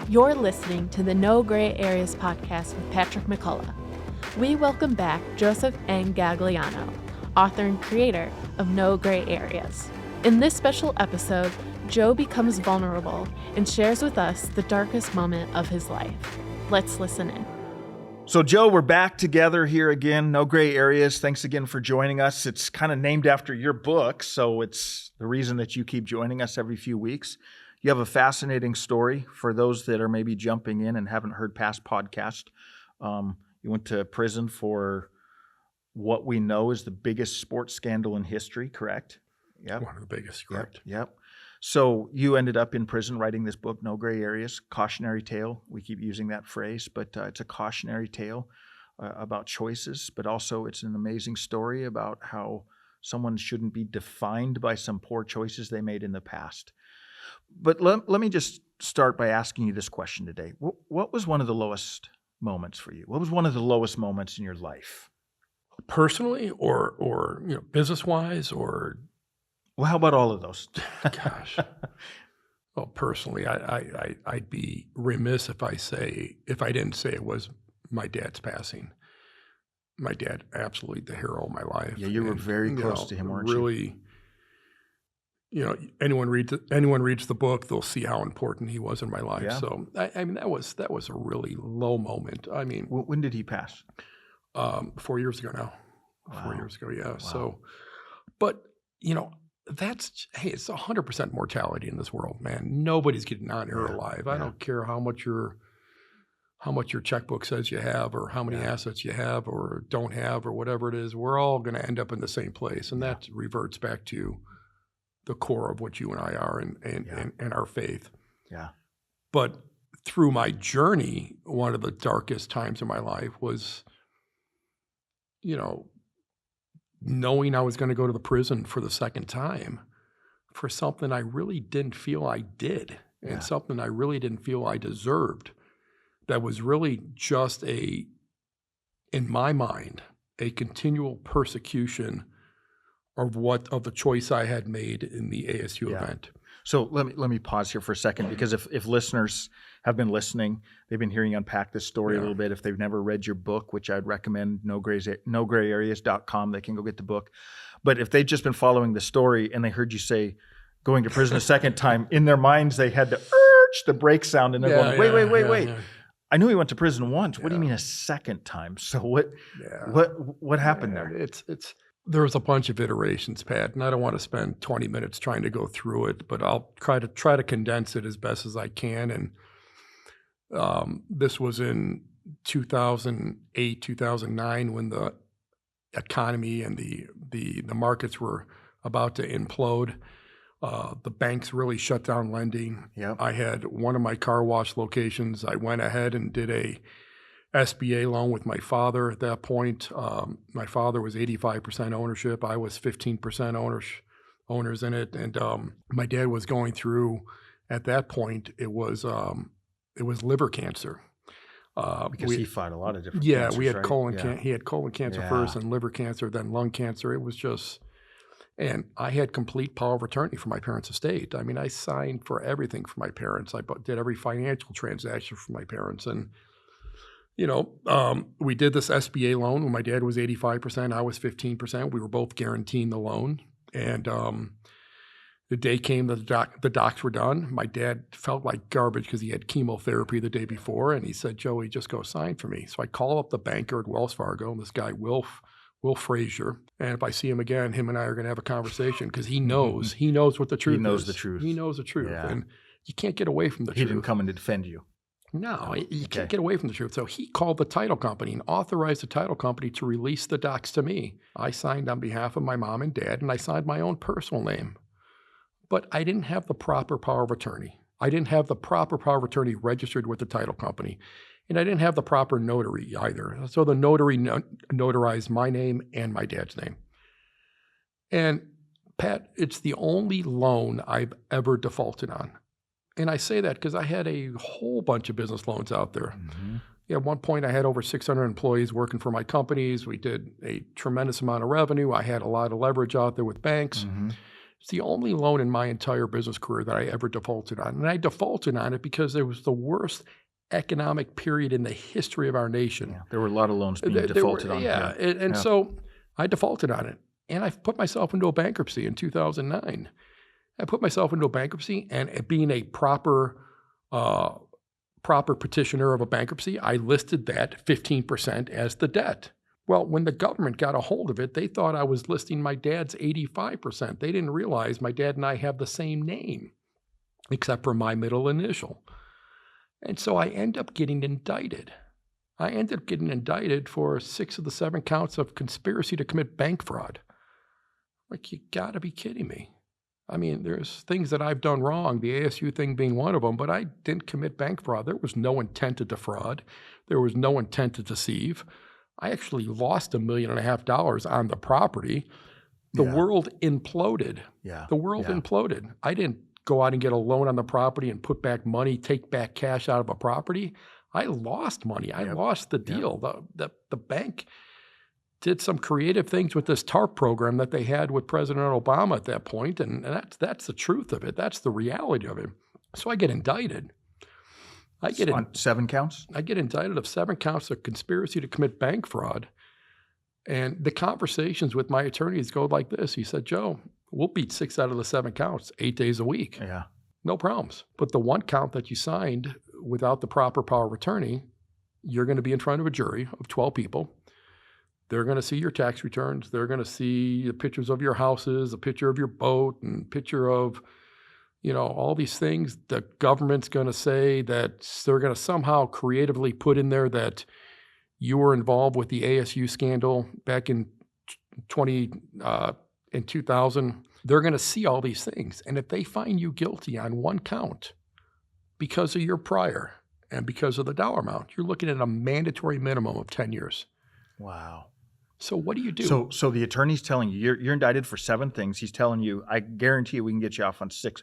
You're listening to the No Gray Areas podcast with Patrick McCullough. We welcome back Joseph N. Gagliano, author and creator of No Gray Areas. In this special episode, Joe becomes vulnerable and shares with us the darkest moment of his life. Let's listen in. So, Joe, we're back together here again, No Gray Areas. Thanks again for joining us. It's kind of named after your book, so it's the reason that you keep joining us every few weeks. You have a fascinating story for those that are maybe jumping in and haven't heard past podcasts. You went to prison for what we know is the biggest sports scandal in history, correct? Yep. One of the biggest, correct. Yep. So you ended up in prison writing this book, No Gray Areas, cautionary tale. We keep using that phrase, but it's a cautionary tale about choices, but also it's an amazing story about how someone shouldn't be defined by some poor choices they made in the past. But let me just start by asking you this question today. What was one of the lowest moments for you? What was one of the lowest moments in your life? Personally or business-wise or? Well, how about all of those? Gosh. Well, personally, I'd be remiss if I didn't say it was my dad's passing. My dad, absolutely the hero of my life. Yeah, you were very close to him, weren't you? Really, anyone reads the book, they'll see how important he was in my life. Yeah. So I mean, that was a really low moment. I mean, when did he pass? 4 years ago now. Wow. 4 years ago, yeah. Wow. So, but it's 100% mortality in this world, man. Nobody's getting out here alive. I don't care how much your checkbook says you have, or how many assets you have, or don't have, or whatever it is. We're all going to end up in the same place, and that reverts back to the core of what you and I are and our faith. Yeah. But through my journey, one of the darkest times in my life was, knowing I was going to go to the prison for the second time for something I really didn't feel I did, and something I really didn't feel I deserved. That was really just in my mind, a continual persecution of the choice I had made in the ASU event. So let me pause here for a second, because if listeners have been listening, they've been hearing you unpack this story a little bit. If they've never read your book, which I'd recommend, nograyareas.com, they can go get the book. But if they've just been following the story and they heard you say going to prison a second time, in their minds they had the brake sound, and they're going, wait. I knew he went to prison once. What do you mean a second time? So what happened there? There was a bunch of iterations, Pat, and I don't want to spend 20 minutes trying to go through it, but I'll try to condense it as best as I can. And this was in 2008, 2009, when the economy and the markets were about to implode. The banks really shut down lending. Yep. I had one of my car wash locations. I went ahead and did a SBA loan with my father at that point. My father was 85% ownership. I was 15% owners in it. And my dad was going through, at that point, it was liver cancer. Because he fought a lot of different cancers, cancers, we had right? he had colon cancer first, and liver cancer, then lung cancer. It was just, and I had complete power of attorney for my parents' estate. I mean, I signed for everything for my parents. I did every financial transaction for my parents. And we did this SBA loan when my dad was 85%, I was 15%. We were both guaranteeing the loan. And the day came that the docs were done. My dad felt like garbage because he had chemotherapy the day before. And he said, Joey, just go sign for me. So I call up the banker at Wells Fargo, and this guy, Will Frazier. And if I see him again, him and I are going to have a conversation, because he knows what the truth is. He knows the truth. He knows the truth. Yeah. And you can't get away from the truth. He didn't come in to defend you. No, you can't get away from the truth. So he called the title company and authorized the title company to release the docs to me. I signed on behalf of my mom and dad, and I signed my own personal name. But I didn't have the proper power of attorney. I didn't have the proper power of attorney registered with the title company. And I didn't have the proper notary either. So the notary notarized my name and my dad's name. And Pat, it's the only loan I've ever defaulted on. And I say that because I had a whole bunch of business loans out there. Mm-hmm. At one point, I had over 600 employees working for my companies. We did a tremendous amount of revenue. I had a lot of leverage out there with banks. Mm-hmm. It's the only loan in my entire business career that I ever defaulted on. And I defaulted on it because it was the worst economic period in the history of our nation. Yeah, there were a lot of loans being defaulted on. Yeah, and so I defaulted on it. And I put myself into a bankruptcy in 2009. I put myself into a bankruptcy, and being a proper petitioner of a bankruptcy, I listed that 15% as the debt. Well, when the government got a hold of it, they thought I was listing my dad's 85%. They didn't realize my dad and I have the same name, except for my middle initial. And so I end up getting indicted. I ended up getting indicted for 6 of the 7 counts of conspiracy to commit bank fraud. Like, you gotta be kidding me. I mean, there's things that I've done wrong, the ASU thing being one of them, but I didn't commit bank fraud. There was no intent to defraud. There was no intent to deceive. I actually lost $1.5 million on the property. The world imploded. Yeah. The world imploded. I didn't go out and get a loan on the property and put back money, take back cash out of a property. I lost money. I lost the deal. The bank did some creative things with this TARP program that they had with President Obama at that point, and that's the truth of it. That's the reality of it. So I get indicted. On 7 counts? I get indicted of 7 counts of conspiracy to commit bank fraud. And the conversations with my attorneys go like this. He said, Joe, we'll beat 6 out of the 7 counts, 8 days a week. Yeah. No problems. But the 1 count that you signed without the proper power of attorney, you're going to be in front of a jury of 12 people. They're going to see your tax returns. They're going to see the pictures of your houses, a picture of your boat, and picture of, all these things. The government's going to say that they're going to somehow creatively put in there that you were involved with the ASU scandal back in 2000. They're going to see all these things. And if they find you guilty on 1 count because of your prior and because of the dollar amount, you're looking at a mandatory minimum of 10 years. Wow. So what do you do? So the attorney's telling you you're indicted for 7 things. He's telling you, I guarantee you we can get you off on 6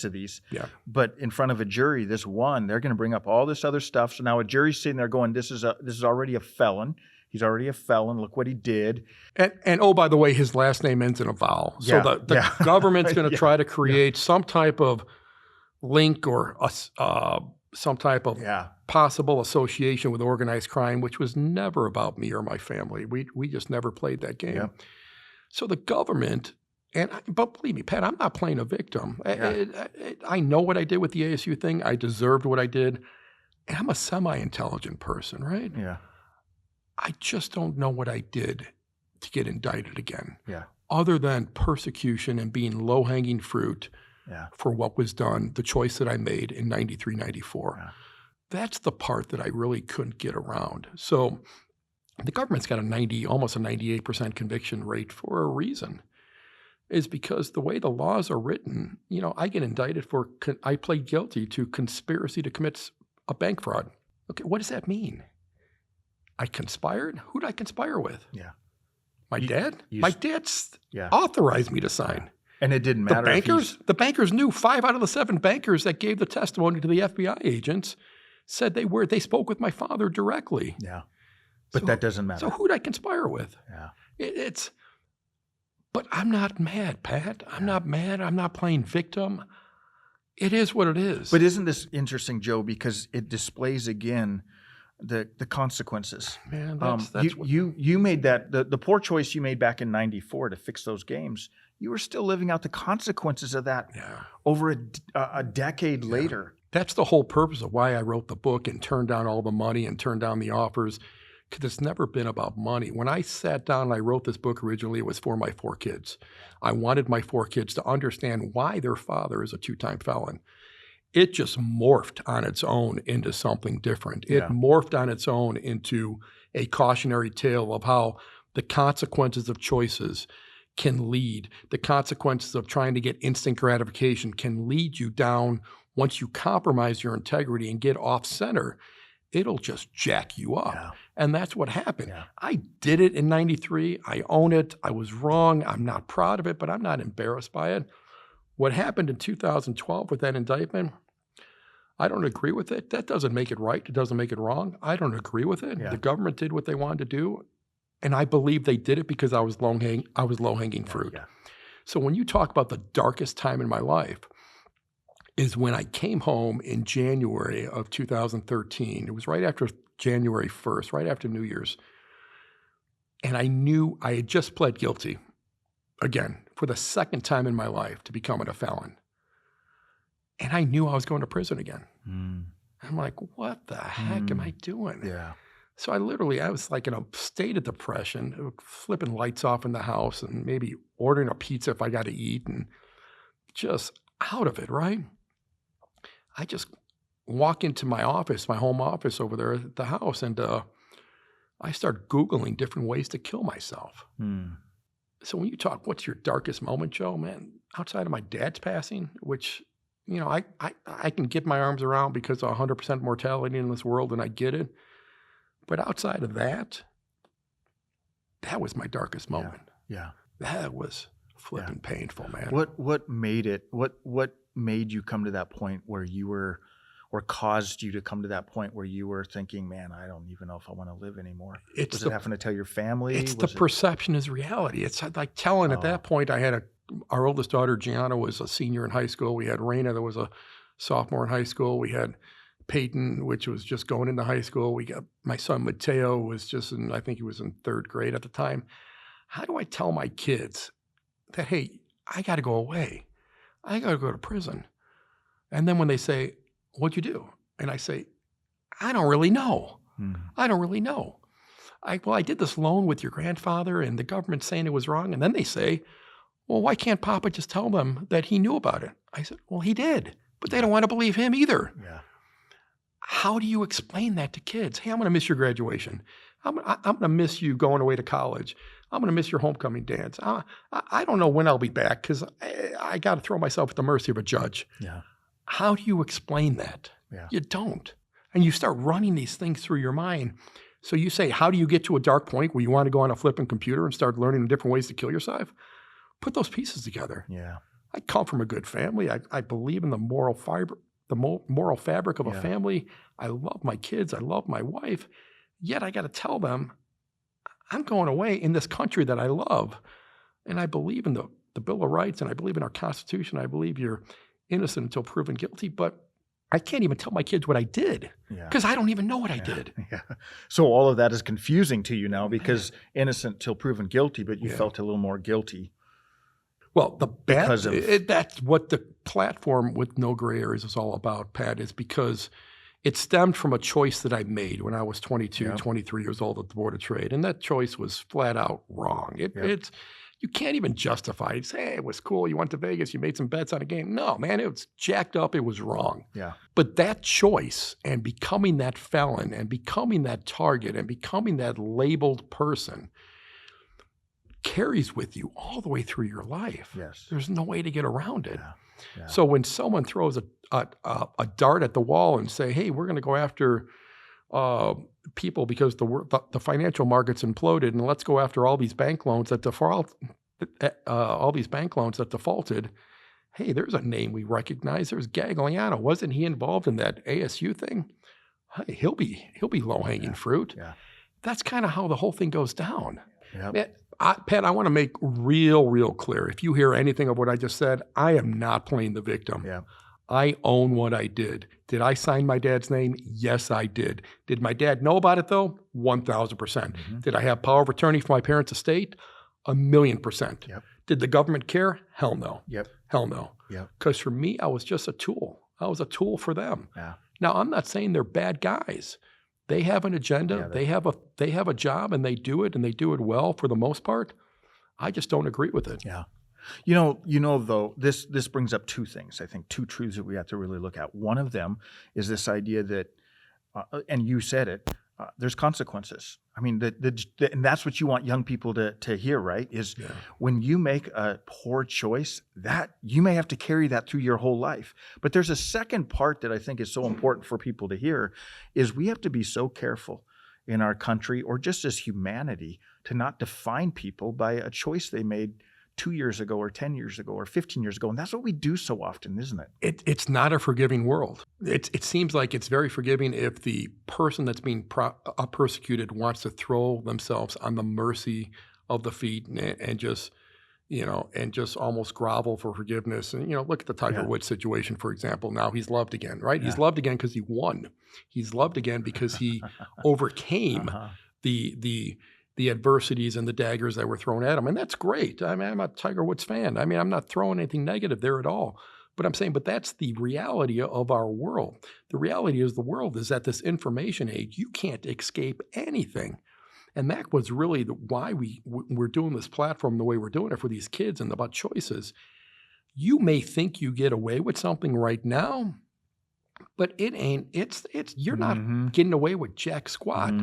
of these. Yeah. But in front of a jury, this one, they're going to bring up all this other stuff. So now a jury's sitting there going, this is already a felon. He's already a felon. Look what he did. And oh, by the way, his last name ends in a vowel. So the government's going to try to create some type of link or some type of possible association with organized crime, which was never about me or my family. We just never played that game. Yeah. So the government, but believe me, Pat, I'm not playing a victim. I know what I did with the ASU thing. I deserved what I did. And I'm a semi-intelligent person, right? Yeah. I just don't know what I did to get indicted again. Yeah. Other than persecution and being low-hanging fruit for what was done, the choice that I made in 93, 94. Yeah. That's the part that I really couldn't get around. So the government's got almost a 98% conviction rate for a reason. Is because the way the laws are written, I get indicted I plead guilty to conspiracy to commit a bank fraud. Okay, what does that mean? I conspired? Who did I conspire with? Yeah. My dad? My dad's authorized me to sign. And it didn't matter. The bankers knew. 5 out of the 7 bankers that gave the testimony to the FBI agents said they spoke with my father directly. Yeah. But that doesn't matter. So who did I conspire with? Yeah. But I'm not mad, Pat. I'm not mad. I'm not playing victim. It is what it is. But isn't this interesting, Joe? Because it displays again the consequences. Man, you made that the poor choice you made back in '94 to fix those games. You were still living out the consequences of that over a decade later. That's the whole purpose of why I wrote the book and turned down all the money and turned down the offers, because it's never been about money. When I sat down and I wrote this book originally, it was for my 4 kids. I wanted my 4 kids to understand why their father is a 2-time felon. It just morphed on its own into something different. It morphed on its own into a cautionary tale of how the consequences of choices can lead, the consequences of trying to get instant gratification can lead you down. Once you compromise your integrity and get off center, it'll just jack you up. Yeah. And that's what happened. Yeah. I did it in 93. I own it. I was wrong. I'm not proud of it, but I'm not embarrassed by it. What happened in 2012 with that indictment, I don't agree with it. That doesn't make it right. It doesn't make it wrong. I don't agree with it. Yeah. The government did what they wanted to do, and I believe they did it because I was low-hanging fruit. Yeah. So when you talk about the darkest time in my life is when I came home in January of 2013. It was right after January 1st, right after New Year's. And I knew I had just pled guilty, again, for the second time in my life to becoming a felon. And I knew I was going to prison again. I'm like, what the heck am I doing? Yeah. So I was like in a state of depression, flipping lights off in the house and maybe ordering a pizza if I got to eat and just out of it, right? I just walk into my office, my home office over there at the house, and I start Googling different ways to kill myself. So when you talk, what's your darkest moment, Joe, man, outside of my dad's passing, which, you know, I can get my arms around because of 100% mortality in this world, and I get it. But outside of that, that was my darkest moment. Yeah. That was flipping painful, man. What made it, what made you come to that point where you were, or caused you to come to that point where you were thinking, man, I don't even know if I want to live anymore? Was it having to tell your family? It's the perception is reality. It's like telling at that point, our oldest daughter, Gianna, was a senior in high school. We had Raina, that was a sophomore in high school. We had Peyton, which was just going into high school. We got my son, Mateo, was I think he was in 3rd grade at the time. How do I tell my kids that, hey, I got to go away. I got to go to prison. And then when they say, what'd you do? And I say, I don't really know. I don't really know. I did this loan with your grandfather and the government's saying it was wrong. And then they say, well, why can't Papa just tell them that he knew about it? I said, well, he did, but they don't want to believe him either. Yeah. How do you explain that to kids? Hey, I'm going to miss your graduation. I'm going to miss you going away to college. I'm going to miss your homecoming dance. I don't know when I'll be back because I got to throw myself at the mercy of a judge. Yeah. How do you explain that? Yeah. You don't. And you start running these things through your mind. So you say, how do you get to a dark point where you want to go on a flipping computer and start learning different ways to kill yourself? Put those pieces together. Yeah. I come from a good family. I believe in the moral fiber, the moral fabric of a family. I love my kids. I love my wife. Yet I got to tell them, I'm going away in this country that I love. And I believe in the Bill of Rights, and I believe in our Constitution. I believe you're innocent until proven guilty. But I can't even tell my kids what I did because I don't even know what I did. Yeah. So all of that is confusing to you now because innocent till proven guilty, but you felt a little more guilty. Well, that's what the platform with No Gray Areas is all about, Pat, is because it stemmed from a choice that I made when I was 22, 23 years old at the Board of Trade. And that choice was flat out wrong. It's you can't even justify it. Say, hey, it was cool. You went to Vegas. You made some bets on a game. No, man, it was jacked up. It was wrong. Yeah. But that choice and becoming that felon and becoming that target and becoming that labeled person carries with you all the way through your life. Yes. There's no way to get around it. Yeah. Yeah. So when someone throws a dart at the wall and say, hey, we're going to go after people because the financial markets imploded, and let's go after all these bank loans that defaulted. Hey, there's a name we recognize. There's Gagliano. Wasn't he involved in that ASU thing? Hey, he'll be low-hanging fruit. Yeah. That's kind of how the whole thing goes down. Yep. Pat, I want to make real clear. If you hear anything of what I just said, I am not playing the victim. Yeah. I own what I did. Did I sign my dad's name? Yes, I did. Did my dad know about it, though? 1,000%. Mm-hmm. Did I have power of attorney for my parents' estate? 1,000,000%. Yep. Did the government care? Hell no. Yep. Hell no. Yep. Because for me, I was just a tool. I was a tool for them. Yeah. Now, I'm not saying they're bad guys. They have an agenda. Yeah, they have a job, and they do it well for the most part. I just don't agree with it. Yeah. You know, though, this brings up two things. I think two truths that we have to really look at. One of them is this idea that, and you said it, there's consequences. I mean, and that's what you want young people to hear, right? Is when you make a poor choice, that you may have to carry that through your whole life. But there's a second part that I think is so important for people to hear, is we have to be so careful in our country, or just as humanity, to not define people by a choice they made 2 years ago or 10 years ago or 15 years ago. And that's what we do so often, isn't it? It's not a forgiving world. It seems like it's very forgiving if the person that's being persecuted wants to throw themselves on the mercy of the feet and just and just almost grovel for forgiveness. And, look at the Tiger Woods situation, for example. Now he's loved again, right? Yeah. He's loved again because he won. He's loved again because he overcame the adversities and the daggers that were thrown at him. And that's great. I mean, I'm a Tiger Woods fan. I mean, I'm not throwing anything negative there at all. But I'm saying, but that's the reality of our world. The reality is the world is at this information age. You can't escape anything. And that was really why we're doing this platform the way we're doing it for these kids and about choices. You may think you get away with something right now, but it ain't. You're not getting away with jack squat.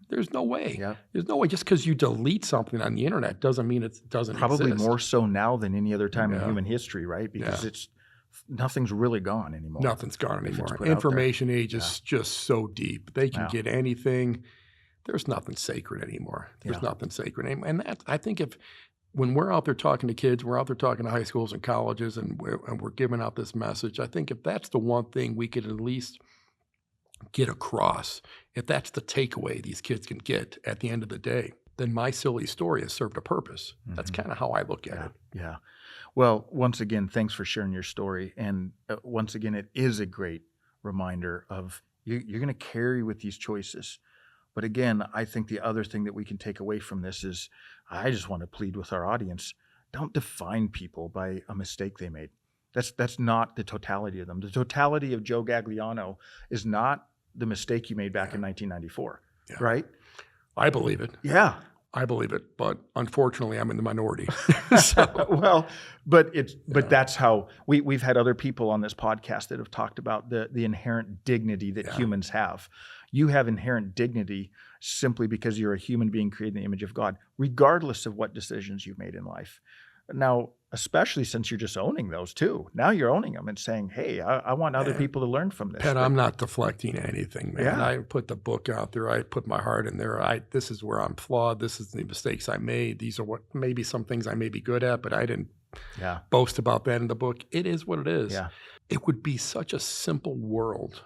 There's no way. Yep. There's no way. Just because you delete something on the internet doesn't mean it doesn't Probably exist. more so now than any other time in human history, right? Because nothing's really gone anymore. Nothing's gone anymore. Information age is just so deep. They can get anything. There's nothing sacred anymore. There's nothing sacred anymore. And that, I think, when we're out there talking to kids, we're out there talking to high schools and colleges, and we're giving out this message, I think if that's the one thing we could at least get across, if that's the takeaway these kids can get at the end of the day, then my silly story has served a purpose. That's kind of how I look at it. Yeah. Well, once again, thanks for sharing your story. And once again, it is a great reminder of you're going to carry with these choices. But again, I think the other thing that we can take away from this is I just want to plead with our audience, don't define people by a mistake they made. That's not the totality of them. The totality of Joe Gagliano is not the mistake you made back in 1994, right? I believe it. Yeah. I believe it, but unfortunately, I'm in the minority. Well, but that's how we've had other people on this podcast that have talked about the inherent dignity that humans have. You have inherent dignity simply because you're a human being created in the image of God, regardless of what decisions you've made in life. Now, especially since you're just owning those too. Now you're owning them and saying, hey, I want other people to learn from this. Pat, I'm not deflecting anything, man. Yeah. I put the book out there. I put my heart in there. This is where I'm flawed. This is the mistakes I made. These are maybe some things I may be good at, but I didn't boast about that in the book. It is what it is. Yeah. It would be such a simple world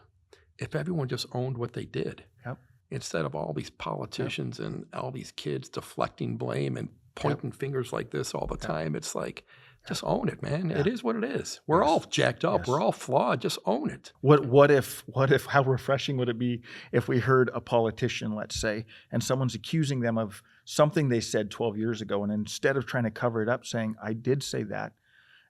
if everyone just owned what they did. Yep. Instead of all these politicians and all these kids deflecting blame and pointing fingers like this all the time. It's like, just own it, man. It is what it is. We're all jacked up. We're all flawed. Just own it. What if, how refreshing would it be if we heard a politician, let's say, and someone's accusing them of something they said 12 years ago, and instead of trying to cover it up, saying, I did say that,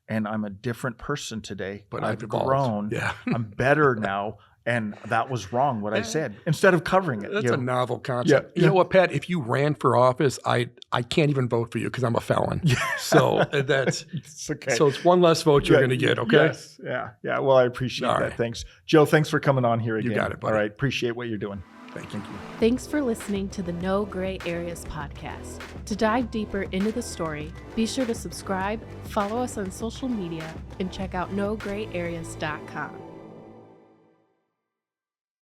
and I'm a different person today, but I've grown. Yeah. I'm better now. And that was wrong, what I said, instead of covering it. That's a novel concept. You know what, Pat? If you ran for office, I can't even vote for you because I'm a felon. So that's okay. So it's one less vote you're going to get, okay? Yes. Yeah. Well, I appreciate that. Right. Thanks. Joe, thanks for coming on here again. You got it, buddy. All right. Appreciate what you're doing. Thank you. Thanks for listening to the No Gray Areas podcast. To dive deeper into the story, be sure to subscribe, follow us on social media, and check out nograyAreas.com.